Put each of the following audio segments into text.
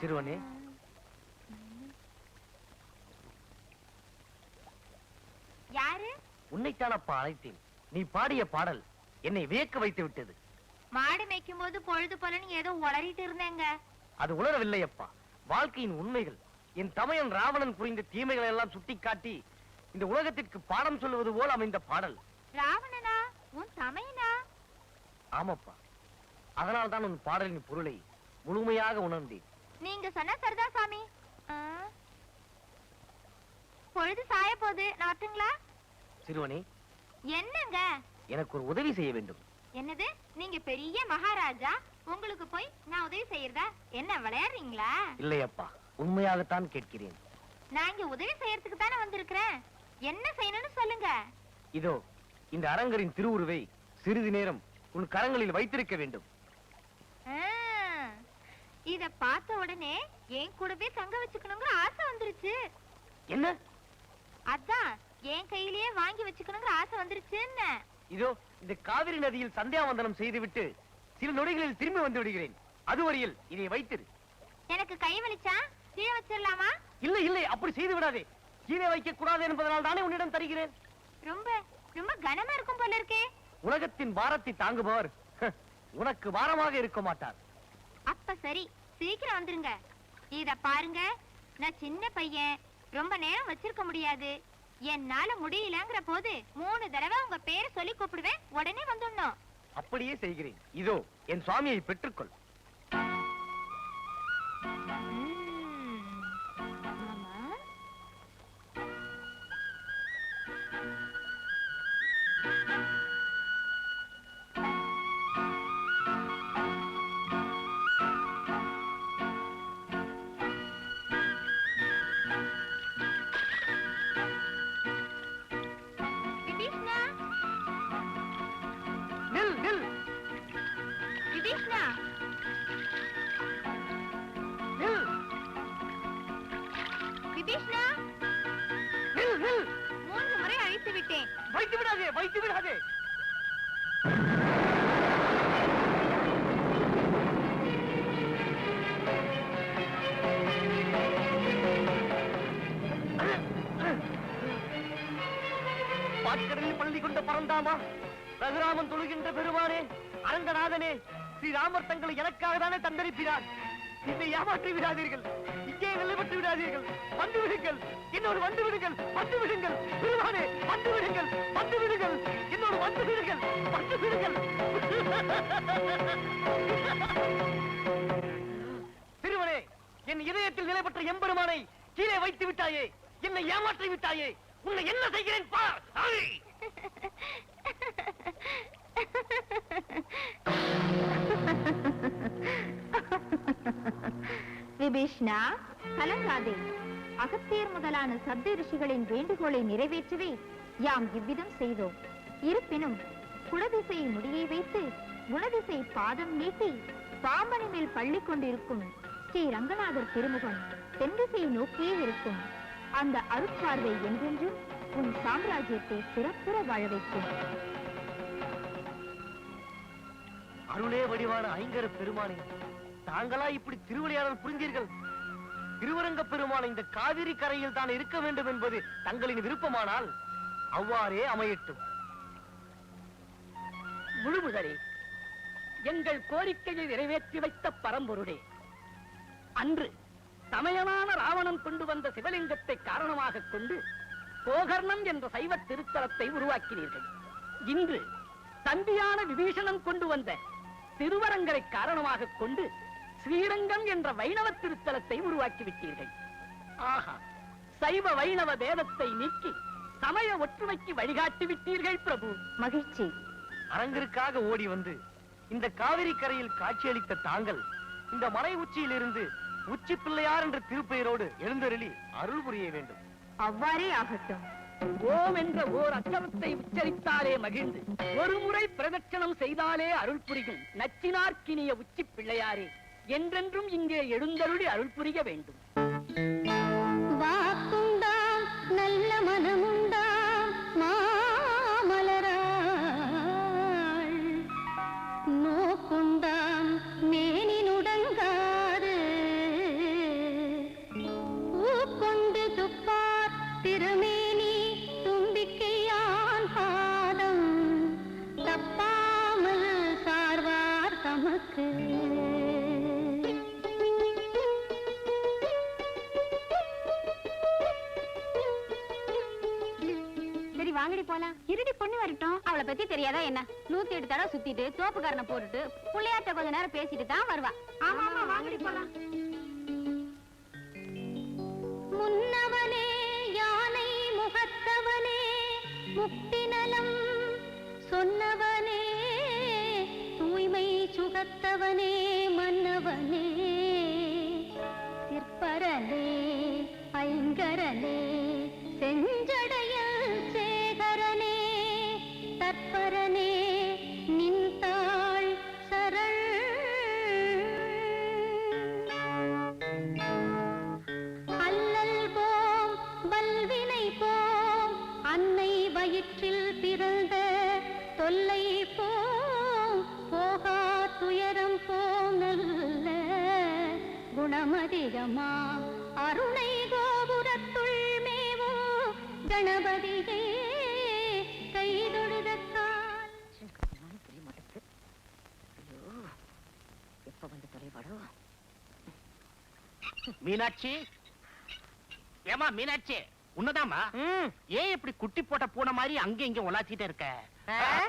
சிறுவனே, யாரு? உன்னைத்தானப்பா அழைத்தேன். நீ பாடிய பாடல் என்னை வியக்க வைத்து விட்டது. மாடு மேய்க்கும் போது பொழுது போலன்னு ஏதோ உளறிட்டு இருந்தேங்க. அது உளரவில்லை அப்பா, வாழ்க்கையின் உண்மைகள். என் தமையன் ராவணன் புரிந்த தீமைகளை எல்லாம் சுட்டிக்காட்டி இந்த உலகத்திற்கு பாடம் சொல்லுவது போல் அமைந்த பாடல். ராவணனா? உன் தமையனா? ஆமாப்பா, அதனால்தான் உன் பாடலின் பொருளை முழுமையாக உணர்ந்தேன். நீங்க சொன்ன சரிதான் சாமி. பொழுது சாய போது நாட்டுங்களா? சிறுவனே, என்னங்க? எனக்கு ஒரு உதவி செய்ய வேண்டும். என்னது? நீங்க பெரிய மகாராஜா, உங்களுக்கு போய் நான் உதவி செய்யறதா? என்ன விளையாடுறீங்களா? இல்லையப்பா, உண்மையாகத்தான் கேட்கிறேன். நான் இங்க உதவி செய்யறதுக்கு தானே வந்திருக்கிறேன். என்ன செய்யணும்னு சொல்லுங்க. இதோ இந்த அரங்கரின் திருவுருவை சிறிது நேரம் உன் கரங்களில் வைத்திருக்க வேண்டும். இத பார்த்த உடனே என் கூடவே தங்க வச்சுக்கணுங்கிற ஆசை வந்துருச்சு. என்ன? அதான் என் கையிலேயே வாங்கி வச்சுக்கணுங்கிற ஆசை வந்துருச்சுன்னு. இதோ இந்த காவிரி நதியில் சந்தியாவந்தனம் செய்துவிட்டு சில நொடிகளில் திரும்பி வந்து விடுகிறேன். அதுவரையில் இதை வைத்திரு. எனக்கு கை வலிச்சா கீழே வச்சிடலாமா? இல்லை இல்லை, அப்படி செய்து விடாதே. கீழே வைக்க கூடாது என்பதனால் தானே உன்னிடம் தருகிறேன். ரொம்ப ரொம்ப கனமா இருக்கும் போல இருக்கே. உலகத்தின் பாரத்தை தாங்குபவர் உனக்கு பாரமாக இருக்க மாட்டார். அப்ப சரி, சீக்கிரம் வந்துருங்க. இத பாருங்க, நான் சின்ன பையன், ரொம்ப நேரம் வச்சிருக்க முடியாது. என்னால முடியலங்கிற போது 3 தடவை உங்க பேரை சொல்லி கூப்பிடுவேன். உடனே வந்துடணும். அப்படியே செய்கிறேன். இதோ என் சுவாமியை பெற்றுக்கொள். வைத்து விடாதே, வைத்து விடாதே. பாட்கடலில் பள்ளி கொண்ட பரந்தாமா, ரகுராமன் தொழுகின்ற பெருமானே, அரங்கநாதனே, ஸ்ரீராமர் தங்களை எனக்காக தானே தந்தளிப்பினார். என்னை ஏமாற்றி விடாதீர்கள், இங்கே நிலைப்பட்டு விடாதீர்கள். வந்து விடுங்கள், என்னோடு வந்து விடுங்கள், வந்து விடுங்கள். பெருமானே, வந்து விடுங்கள், வந்து விடுங்கள், என்னோடு வந்து விடுங்கள், வந்து விடுங்கள். திருவனே, என் இதயத்தில் நிலைப்பட்ட எம்பெருமானை கீழே வைத்து விட்டாயே, என்னை ஏமாற்றி விட்டாயே. உன்னை என்ன செய்கிறேன் பார். விபீஷ்ணா, கலங்காதே. அகத்தியர் முதலான சப்த ரிஷிகளின் வேண்டுகோளை நிறைவேற்றவே யாம் இவ்விதம் செய்தோம். இருப்பினும் குலதிசை முடியை வைத்து குணதிசை பாதம் நீட்டி பாம்பனை மேல் பள்ளி கொண்டிருக்கும் ஸ்ரீ ரங்கநாதர் திருமுகம் தென்திசை நோக்கியே இருக்கும். அந்த அருட்பார்வை என்றென்றும் உன் சாம்ராஜ்யத்தை சிறப்புற வாழ வைக்கும். அருளே வடிவான ஐங்கர பெருமானே, தாங்களா இப்படி திருவிளையாடல் புரிந்தீர்கள்? திருவரங்க பெருமான இந்த காவிரி கரையில் தான் இருக்க வேண்டும் என்பது தங்களின் விருப்பமானால் அவ்வாறே அமையட்டும். முழுமுதலே எங்கள் கோரிக்கையை நிறைவேற்றி வைத்த பரம்பொருளே, அன்று தமையனான ராவணன் கொண்டு வந்த சிவலிங்கத்தை காரணமாக கொண்டு கோகர்ணம் என்ற சைவ திருத்தலத்தை உருவாக்கினீர்கள். இன்று தம்பியான விபீஷணன் கொண்டு வந்த திருவரங்கரை காரணமாக கொண்டு ஸ்ரீரங்கம் என்ற வைணவ திருத்தலத்தை உருவாக்கிவிட்டீர்கள். ஆஹா, சைவ வைணவ வேதத்தை நீக்கி சமய ஒற்றுமைக்கு வழிகாட்டி விட்டீர்கள் பிரபு. மகிழ்ச்சி. அரங்கிற்காக ஓடி வந்து இந்த காவிரி கரையில் காட்சியளித்த தாங்கள் இந்த மலை உச்சியில் இருந்து உச்சி பிள்ளையார் என்ற திருப்பெயரோடு எழுந்தருளி அருள் புரிய வேண்டும். அவ்வாறே ஆகட்டும். ஓம் என்ற ஓர் அச்சரத்தை உச்சரித்தாலே மகிழ்ந்து ஒரு முறை பிரதட்சணம் செய்தாலே அருள் புரியும் நச்சினார்க்கினிய உச்சி பிள்ளையாரே என்றென்றும் இங்கே எழுந்தருளி அருள் புரிய வேண்டும். வாக்குண்டாம் நல்ல மனமுண்டாம் மாமலராள் நோக்குண்டாம் மேனினுடங்காது ஊக்கொண்டு துப்பார் திருமேனி தும்பிக்கையான் பாதம் தப்பாமல் சார்வார் தமக்கு. வாங்கடி போலாம். இருடி பொண்ணு வரட்டும். அவளை பத்தி தெரியாதா என்ன? 108 தடவை சுத்திட்டு தோப்புக்காரனை போட்டுட்டு புள்ளையாட்ட கொஞ்ச நேரம் பேசிட்டு தான் வருவா. ஆமா ஆமா வாங்கடி போலாம். முன்னவனே யானை முகத்தவனே முக்தி நலம் சொன்னவனே தூய்மை சுகத்தவனே மன்னவனே சிற்பரனே ஐங்கரனே செஞ்சடையல் சேகரனே தற்பரனே நின்றாள் சரண். அல்லல் போம் வல்வினை போம் அன்னை வயிற்றில் பிறந்த தொல்லை போம் போகா துயரம் போம் நல்ல குணமதிகமா அருணை கோபுரத்துள் மேவும் கணபதியே கைதொழுதக்கால். புரிய மாட்டேங்குது. ஐயோ எப்ப வந்து தொலைபாடோ. மீனாட்சி, ஏமா மீனாட்சி, உன்னதாமா? ஏன் இப்படி குட்டி போட்ட பூனை மாதிரி அங்க இங்க உலாச்சிட்டே இருக்க?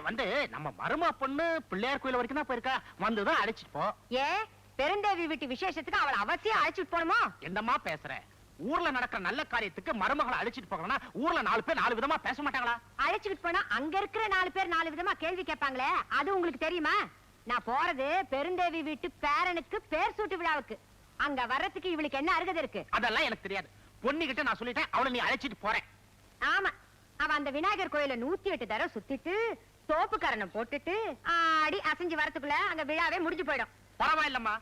வந்து நம்ம மருமா பொண்ணு பிள்ளையார் கோயில் வரைக்கும் தான் போயிருக்கா, வந்துதான் அழைச்சிட்டு போ. ஏ பெருந்தேவி வீட்டு விசேஷத்துக்கு அவளை அவசியம் அழைச்சிட்டு போணுமா? என்னமா பேசுற? ஊர்ல நடக்கிற நல்ல காரியத்துக்கு மருமகளை அழைச்சிட்டு போகலன்னா ஊர்ல 4 பேர் 4 விதமா பேச மாட்டாங்களா? அழைச்சிட்டு போனா அங்க இருக்கிற 4 பேர் 4 விதமா கேள்வி கேட்பாங்களே, அது உங்களுக்கு தெரியுமா? நான் போறது பெருந்தேவி வீட்டு பேரனுக்கு பேர் சூட்டு விழாவுக்கு. அங்க வர்றதுக்கு இவளுக்கு என்ன அருகதை இருக்கு? அதெல்லாம் எனக்கு தெரியாது. பொண்ணுகிட்ட நான் சொல்லிட்டேன், அவளை நீ அழைச்சிட்டு போறேன். ஆமா, அவ அந்த விநாயகர் கோயில 108 தடவை சுத்திட்டு தோப்புக்காரனை போட்டுட்டு ஆடி அசைஞ்சு வரத்துக்குள்ள அங்க விழாவே முடிஞ்சு போயிடும். பரவாயில்லம்மா,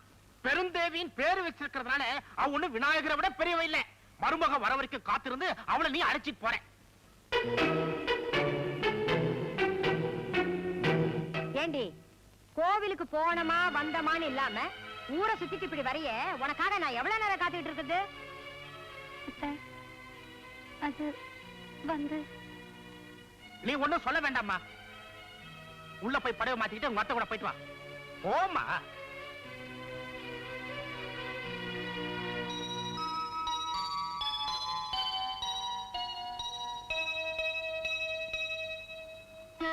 பெருந்தேவியின் பேரு வச்சிருக்கிறதுனால அவ ஒண்ணு விநாயகரை விட பெரியவ இல்ல. மருமக வர வரைக்கும் காத்திருந்து அவளை நீ அழைச்சிட்டு போறேன். ஏண்டி, கோவிலுக்கு போனமா வந்தமான்னு இல்லாம ஊரை சுத்திட்டு இப்படி வரைய உனக்காக நான் எவ்வளவு நேரம் காத்துக்கிட்டு இருக்குது? அது வந்து நீ ஒண்ணும் சொல்ல வேண்டாம்மா. உள்ள போய் படவை மாத்திக்கிட்டு உங்க அத்தை கூட போயிட்டு வா. போமா.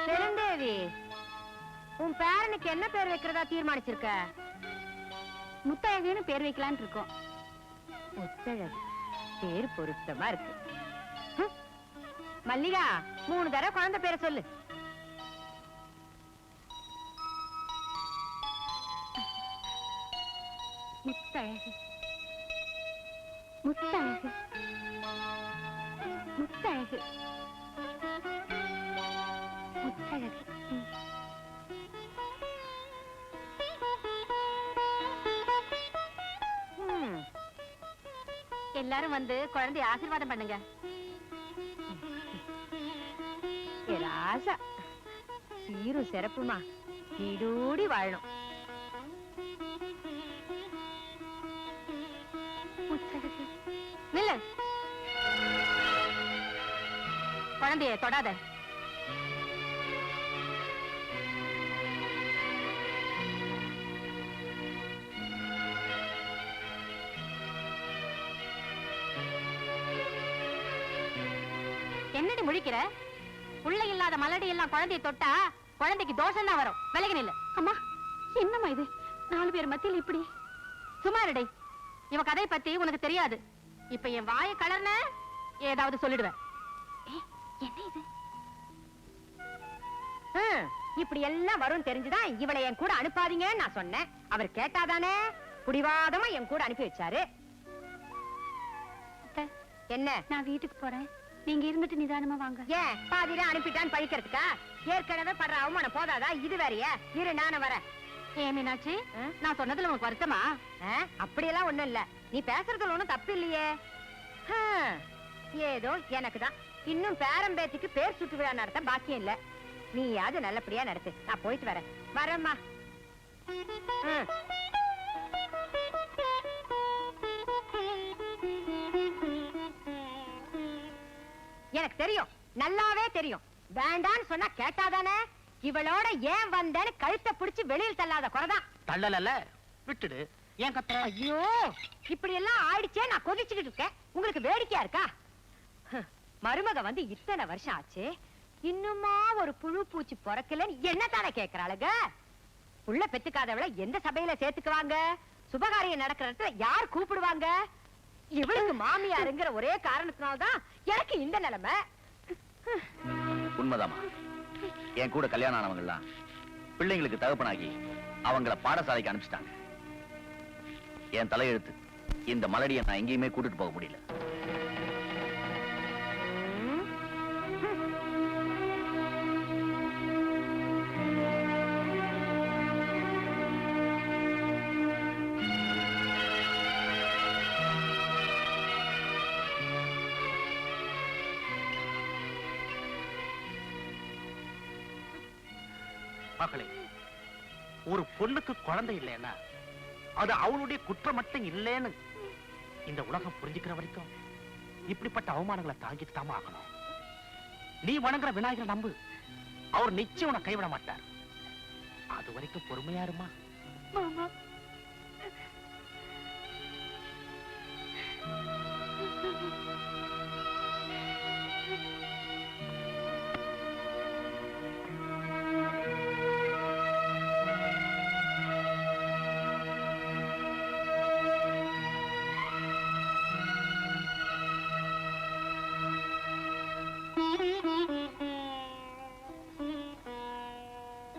பெருந்தேவி, உன் பேரனுக்கு என்ன பேர் வைக்கிறதா தீர்மானிச்சிருக்க? முத்தழகுன்னு பேர் வைக்கலான்னு இருக்கோம். முத்தழகு பேர் பொருத்தமா இருக்கு. மல்லிகா, 3 தடவை குழந்தை பேரை சொல்லு. முத்தழகு முத்தழகு முத்தழகு முத்தழகு. எல்லாரும் வந்து குழந்தைய ஆசீர்வாதம் பண்ணுங்க. ஏ ராசா, சீரும் சிறப்புமா நீடூடி வாழணும். முத்தழகு நில்லு, குழந்தைய தொடாத. என்னடி முழிக்கிற? உள்ள இல்லாத மலடி எல்லாம் குழந்தைய தொட்டா குழந்தைக்கு தோஷம் தான் வரும். விலகி நில்லு. அம்மா, என்னம்மா இது? 4 பேர் மத்தியில் இப்படி? சுமாரடை, இவ கதை பத்தி உனக்கு தெரியாது. இப்ப என் வாய கலர்ன ஏதாவது சொல்லிடுவேன். என்ன இது? இப்படி எல்லாம் வரும் தெரிஞ்சுதான் இவளை என் கூட அனுப்பாதீங்கன்னு நான் சொன்னேன். அவர் கேட்டாதானே புடிவாதமா என் கூட அனுப்பி வச்சாரு. அத்தை, என்ன? நான் வீட்டுக்கு போறேன். நீங்க இருந்துட்டு நிதானமா வாங்க. ஏன் பாதியில அனுப்பிட்டான்னு பழிக்கிறதுக்கா? ஏற்கனவே படுற அவமானம் போதாதா? இது வேறையா? இரு, நானும் வரேன். ஏன் மீனாட்சி, நான் சொன்னதுல உனக்கு வருத்தமா? அப்படியெல்லாம் ஒண்ணும் இல்ல. நீ பேசுறதுல ஒண்ணும் தப்பு இல்லையே. ஏதோ எனக்கு தான் இன்னும் பேரம்பேத்திக்கு பேர் சுட்டு விழா நடத்த பாக்கியம் இல்ல. நீயாவது நல்லபடியா நடத்து. நான் போயிட்டு வரேன். வரேம்மா. எனக்கு தெரியும், நல்லாவே தெரியும். வேண்டான்னு சொன்னா கேட்டாதானே? இவளோட ஏன் வந்தேன்னு கழுத்தை பிடிச்சு வெளியில் தள்ளாத குறைதான். தள்ளல, விட்டுடு. ஏன் கத்துற? ஐயோ, இப்படி எல்லாம் ஆயிடுச்சே. நான் கொதிச்சுக்கிட்டு இருக்கேன். உங்களுக்கு வேடிக்கையா இருக்கா? மருமக வந்து இத்தனை வருஷம் ஆச்சு, இன்னுமா ஒரு புழு பூச்சி பொறக்கலன்னு என்ன தானே கேக்குறாளுங்க? உள்ள பெத்துக்காதவளை எந்த சபையில சேர்த்துக்குவாங்க? சுபகாரியம் நடக்கிற இடத்துல யார் கூப்பிடுவாங்க? இவளுக்கு மாமியாருங்கிற ஒரே காரணத்தினால்தான் எனக்கு இந்த நிலைமை. உண்மைதாமா. என் கூட கல்யாணம் ஆனவங்க எல்லாம் பிள்ளைங்களுக்கு தகப்பனாகி அவங்கள பாடசாலைக்கு அனுப்பிச்சிட்டாங்க. என் தலையெழுத்து இந்த மலடியை நான் எங்கேயுமே கூட்டிட்டு போக முடியல. மகளே, ஒரு பொண்ணுக்கு குழந்தை இல்லைன்னா அது அவளுடைய குற்றம் மட்டும் இல்லைன்னு இந்த உலகம் புரிஞ்சுக்கிற வரைக்கும் இப்படிப்பட்ட அவமானங்களை தாங்கிட்டு தாமா ஆகணும். நீ வணங்குற விநாயகரை நம்பு, அவர் நிச்சயம் உன்னை கைவிட மாட்டார். அது வரைக்கும் பொறுமையா இருமா. மாமா,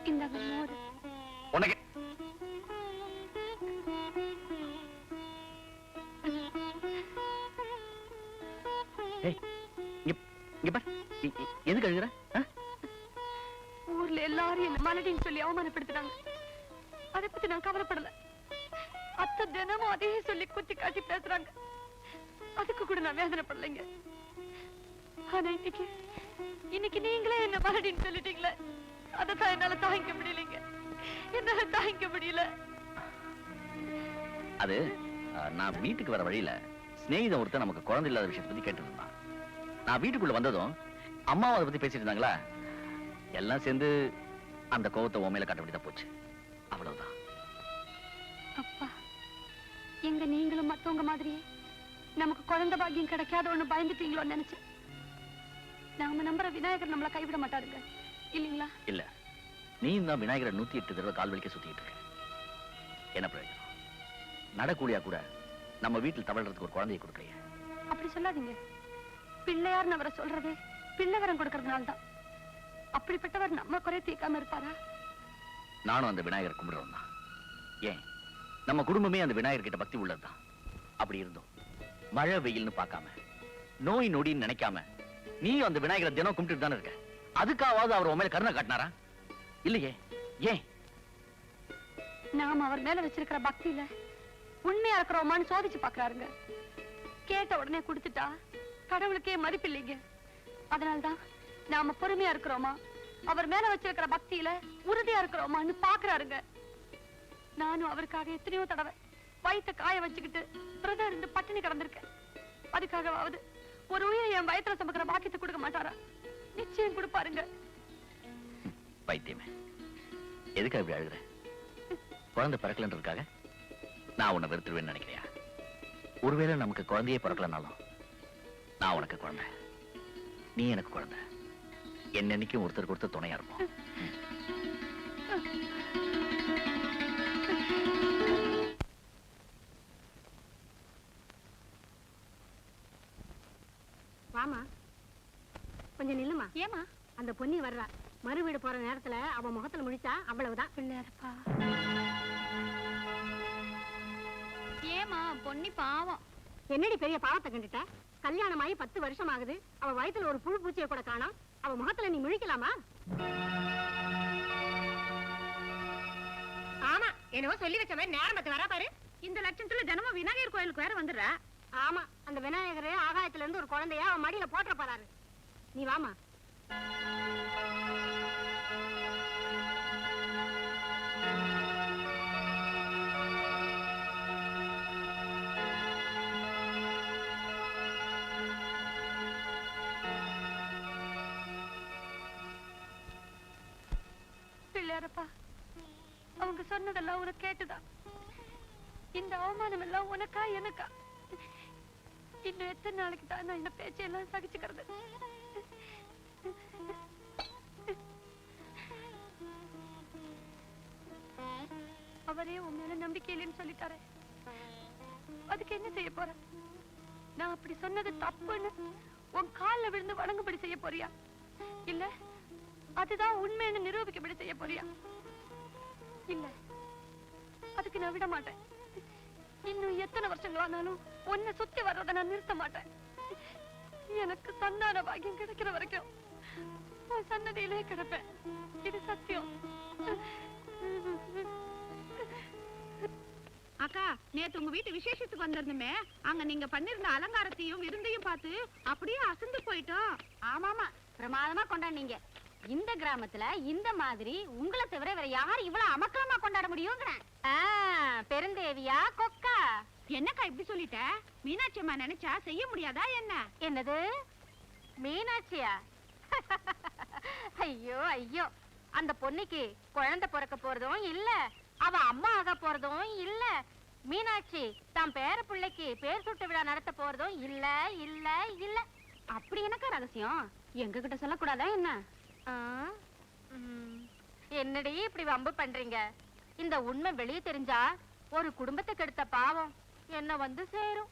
இந்தாங்க மோர். உனக்கு எதுக்கு அழுகுற? ஊர்ல எல்லாரும் என்ன மலடின்னு சொல்லி அவமானப்படுத்துறாங்க. அதை பத்தி நான் கவலைப்படல. அத்தை தினமும் அதையே சொல்லி குத்தி காட்டி பேசுறாங்க. அதுக்கு கூட நான் வேதனைப்படலைங்க. ஆனா இன்னைக்கு நீங்களே என்ன மலடின்னு சொல்லிட்டீங்களே, அதைத்தான் என்னால தாங்கிக்க முடியலைங்க. என்னால தாங்கிக்க முடியல. அது நான் வீட்டுக்கு வர வழியில சிநேகிதம் ஒருத்தர் நமக்கு குழந்தை இல்லாத விஷயத்தை பத்தி கேட்டு இருந்தான். நான் வீட்டுக்குள்ள வந்ததும் அம்மாவும் அதை பத்தி பேசிட்டு இருந்தாங்களா, எல்லாம் சேர்ந்து அந்த கோவத்தை உண்மையில காட்ட வேண்டியதா போச்சு. அவ்வளவுதான். அப்பா, எங்க நீங்களும் மத்தவங்க மாதிரியே நமக்கு குழந்தை பாக்கியம் கிடைக்காத ஒண்ணு பயந்துட்டீங்களோன்னு நினைச்சேன். நாம நம்புற விநாயகர் நம்மள கைவிட மாட்டாருங்க, இல்லீங்களா? இல்ல, நீ தான் விநாயகரை 108 தடவை கால் வலிக்க சுத்திட்டு இருக்க. என்ன பிரயோஜனம்? நடக்கூடியா கூட நம்ம வீட்டில் தவழ்றதுக்கு ஒரு குழந்தையை கொடுக்கலையே. அப்படி சொல்லாதீங்க. பிள்ளையார்னு அவரை சொல்றதே பிள்ளைவரம் கொடுக்கறதுனால தான். அப்படிப்பட்டவர் நம்ம குறை தீர்க்காம இருப்பாரா? நானும் அந்த விநாயகரை கும்பிடுறோம் தான். ஏன், நம்ம குடும்பமே அந்த விநாயகர் கிட்ட பக்தி உள்ளதுதான். அப்படி இருந்தோம் மழை வெயில்னு பார்க்காம, நோய் நொடின்னு நினைக்காம நீ அந்த விநாயகரை தினம் கும்பிட்டு தானே இருக்க. அதுக்காவது அவர் உண்மையில கருணை காட்டினாரா? இல்லையே. ஏன்? நாம அவர் மேல வச்சிருக்கிற பக்தியில உண்மையா இருக்கிறோமான்னு சோதிச்சு பாக்குறாருங்க. கேட்ட உடனே கொடுத்துட்டா கடவுளுக்கே மதிப்பு இல்லைங்க. அதனால்தான் நாம பொறுமையா இருக்கிறோமா, அவர் மேல வச்சிருக்கிற பக்தியில உறுதியா இருக்கிறோமான்னு பாக்குறாருங்க. நானும் அவருக்காக எத்தனையோ தடவை வயிற்ற காய வச்சுக்கிட்டு விரதம் இருந்து பட்டினி கிடந்திருக்கேன். அதுக்காகவாவது ஒரு உயிரை என் வயிற்றுல சுமக்கிற பாக்கியத்தை கொடுக்க மாட்டாரா? நிச்சயம் கொடுப்பாருங்க. பைத்தியமே, எதுக்காக இப்படி அழுகுற? குழந்தை பிறக்கலன்றதுக்காக நான் உன்னை வெறுத்துருவேன்னு நினைக்கிறியா? ஒருவேளை நமக்கு குழந்தையே பிறக்கலனாலும் நான் உனக்கு குழந்தை, நீ எனக்கு குழந்தை. என்னன்னைக்கும் ஒருத்தருக்கு ஒருத்தர் துணையா இருப்போம். வாமா, கொஞ்சம் நில்லுமா. ஏமா? அந்த பொண்ணி வர்றா. மறு வீடு போற நேரத்துல அவ முகத்துல முடிச்சா அவ்வளவுதான். பிள்ளையாரப்பா. ஏமா பொன்னி பாவம். என்னடி பெரிய பாவத்தை கண்டுட்ட? கல்யாணம் ஆகி 10 வருஷம் ஆகுது. அவ வயித்துல ஒரு புழு பூச்சியை கூட காணோம். அவ முகத்துல நீ முழிக்கலாமா? ஆமா, என்னவோ சொல்லி வச்ச மாதிரி நேரமத்து வரா பாரு. இந்த லட்சத்துல தினமும் விநாயகர் கோயிலுக்கு வேற வந்துடுறா. ஆமா, அந்த விநாயகர் ஆகாயத்துல இருந்து ஒரு குழந்தைய அவன் மடியில போட்டுற போறாரு. நீ வாமா. பிள்ளையாரப்பா, அவங்க சொன்னதெல்லாம் உனக்கு கேட்டுதா? இந்த அவமானம் எல்லாம் உனக்கா எனக்கா? இன்னும் எத்தனை நாளைக்கு தான் நான் இந்த பேச்சையெல்லாம் சகிச்சுக்கிறது? அவரே உன் மேல நம்பிக்கை இல்லைன்னு சொல்லிட்டாரு. அதுக்கு என்ன செய்ய போற? நான் அப்படி சொன்னது தப்புன்னு உன் கால்ல விழுந்து வணங்கும்படி செய்ய போறியா? இல்ல அதுதான் உண்மைன்னு நிரூபிக்கப்படி செய்ய போறியா? இல்ல, அதுக்கு நான் விட மாட்டேன். இன்னும் எத்தனை வருஷங்களானாலும் உன்னை சுத்தி வர்றதை நான் நிறுத்த மாட்டேன். எனக்கு சந்தான பாக்கியம் கிடைக்கிற வரைக்கும் உன் சன்னதியிலே கிடப்பேன். இது சத்தியம். அக்கா, நேத்து உங்க வீட்டு விசேஷத்துக்கு வந்திருந்தோமே, அங்க நீங்க பண்ணிருந்த அலங்காரத்தையும் விருந்தையும் பார்த்து அப்படியே அசந்து போயிட்டோம். ஆமாமா, பிரமாதமா கொண்டாடுனீங்க. இந்த கிராமத்துல இந்த மாதிரி உங்களை தவிர வேற யாரு இவ்வளவு அமக்கலமா கொண்டாட முடியுங்கிறேன். பெருந்தேவியா கொக்கா? என்னக்கா இப்படி சொல்லிட்ட? மீனாட்சி அம்மா நினைச்சா செய்ய முடியாதா என்ன? என்னது மீனாட்சியா? ஐயோ ஐயோ, அந்த பொண்ணுக்கு குழந்தை பிறக்க போறதும் இல்ல, அவ அம்மா ஆக போறதும் இல்ல. மீனாட்சி தான் பேர பிள்ளைக்கு பேர் சுட்டு விழா நடத்த போறதும் இல்ல இல்ல இல்ல. அப்படி எனக்கா ரகசியம்? எங்க கிட்ட சொல்லக்கூடாதா என்ன? என்னடி இப்படி வம்பு பண்றீங்க? இந்த உண்மை வெளியே தெரிஞ்சா ஒரு குடும்பத்துக்கு எடுத்த பாவம் என்ன வந்து சேரும்.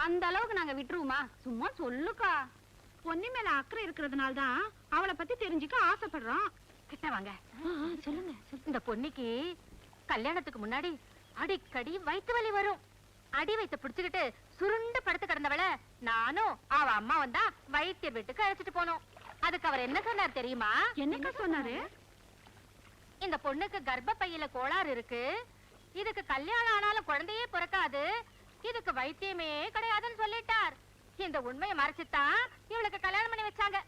அந்த அளவுக்கு நாங்க விட்டுருவோமா? சும்மா சொல்லுக்கா. பொண்ணு மேல அக்கறை இருக்கிறதுனால தான் அவளை பத்தி தெரிஞ்சுக்க ஆசைப்படுறோம். கிட்ட வாங்க. சொல்லுங்க. இந்த பொண்ணுக்கு கல்யாணத்துக்கு முன்னாடி அடிக்கடி வயிற்று வலி வரும். அடி வயிற்ற பிடிச்சுக்கிட்டு சுருண்டு படுத்து கிடந்தவள நானும் அவ அம்மா வந்தா வைத்திய வீட்டுக்கு அழைச்சிட்டு போனோம். அதுக்கு அவர் என்ன சொன்னார் தெரியுமா? என்னக்கா சொன்னாரு? இந்த பொண்ணுக்கு கர்ப்பப்பையில கோளாறு இருக்கு, இதுக்கு கல்யாணம் ஆனாலும் குழந்தையே பிறக்காது, இதுக்கு வைத்தியமே கிடையாதுன்னு சொல்லிட்டார். இந்த உண்மையை மறைச்சுதான் இவளுக்கு கல்யாணம் பண்ணி வச்சாங்க.